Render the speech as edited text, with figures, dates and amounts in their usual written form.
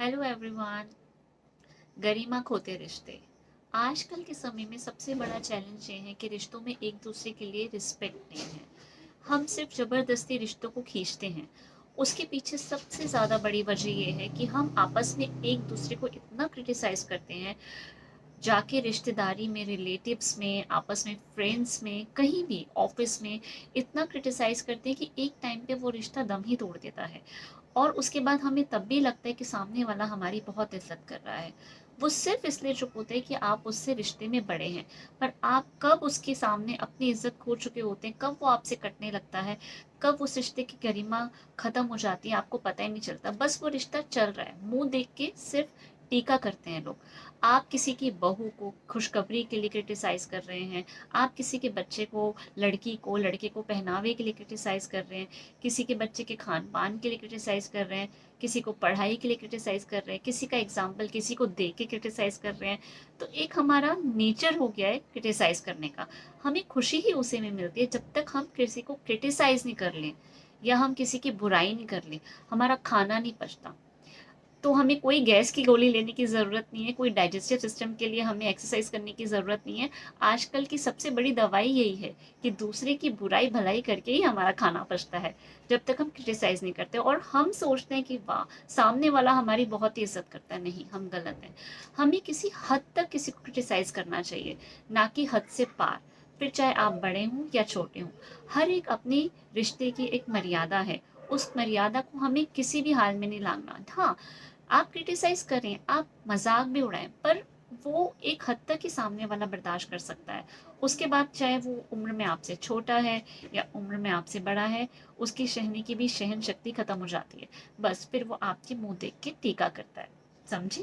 Hello everyone. गरिमा खोते रिश्ते। आजकल के समय में सबसे बड़ा चैलेंज ये है कि रिश्तों में एक दूसरे के लिए रिस्पेक्ट नहीं है। हम सिर्फ ज़बरदस्ती रिश्तों को खींचते हैं। उसके पीछे सबसे ज़्यादा बड़ी वजह ये है कि हम आपस में एक दूसरे को इतना क्रिटिसाइज़ करते हैं, जाके रिश्तेदारी में, रिलेटिव्स में, आपस में, फ्रेंड्स में, कहीं भी, ऑफिस में इतना क्रिटिसाइज़ करते हैं कि एक टाइम पे वो रिश्ता दम ही तोड़ देता है। और उसके बाद हमें तब भी लगता है कि सामने वाला हमारी बहुत इज्जत कर रहा है। वो सिर्फ इसलिए चुप होते हैं कि आप उससे रिश्ते में बड़े हैं। पर आप कब उसके सामने अपनी इज्जत खो चुके होते हैं, कब वो आपसे कटने लगता है, कब उस रिश्ते की गरिमा खत्म हो जाती है, आपको पता ही नहीं चलता। बस वो रिश्ता चल रहा है, मुंह देख के सिर्फ टीका करते हैं लोग। आप किसी की बहू को खुशखबरी के लिए क्रिटिसाइज कर रहे हैं, आप किसी के बच्चे को, लड़की को, लड़के को पहनावे के लिए क्रिटिसाइज कर रहे हैं, किसी के बच्चे के खान पान के लिए क्रिटिसाइज कर रहे हैं, किसी को पढ़ाई के लिए क्रिटिसाइज कर रहे हैं, किसी का एग्जाम्पल किसी को दे के क्रिटिसाइज कर रहे हैं। तो एक हमारा नेचर हो गया है क्रिटिसाइज करने का। हमें खुशी ही उसी में मिलती है जब तक हम किसी को क्रिटिसाइज नहीं कर लें या हम किसी की बुराई नहीं कर लें, हमारा खाना नहीं पचता। तो हमें कोई गैस की गोली लेने की ज़रूरत नहीं है, कोई डाइजेस्टिव सिस्टम के लिए हमें एक्सरसाइज करने की ज़रूरत नहीं है। आजकल की सबसे बड़ी दवाई यही है कि दूसरे की बुराई भलाई करके ही हमारा खाना पचता है, जब तक हम क्रिटिसाइज नहीं करते। और हम सोचते हैं कि वाह, सामने वाला हमारी बहुत ही इज्जत करता है। नहीं, हम गलत हैं। हमें किसी हद तक किसी को क्रिटिसाइज करना चाहिए, ना कि हद से पार। फिर चाहे आप बड़े हों या छोटे हों, हर एक अपने रिश्ते की एक मर्यादा है। उस मर्यादा को हमें किसी भी हाल में नहीं लांघना। हाँ, आप क्रिटिसाइज करें, आप मजाक भी उड़ाएं, पर वो एक हद तक ही सामने वाला बर्दाश्त कर सकता है। उसके बाद चाहे वो उम्र में आपसे छोटा है या उम्र में आपसे बड़ा है, उसकी सहने की भी सहन शक्ति खत्म हो जाती है। बस फिर वो आपके मुंह देख के टीका करता है। समझे?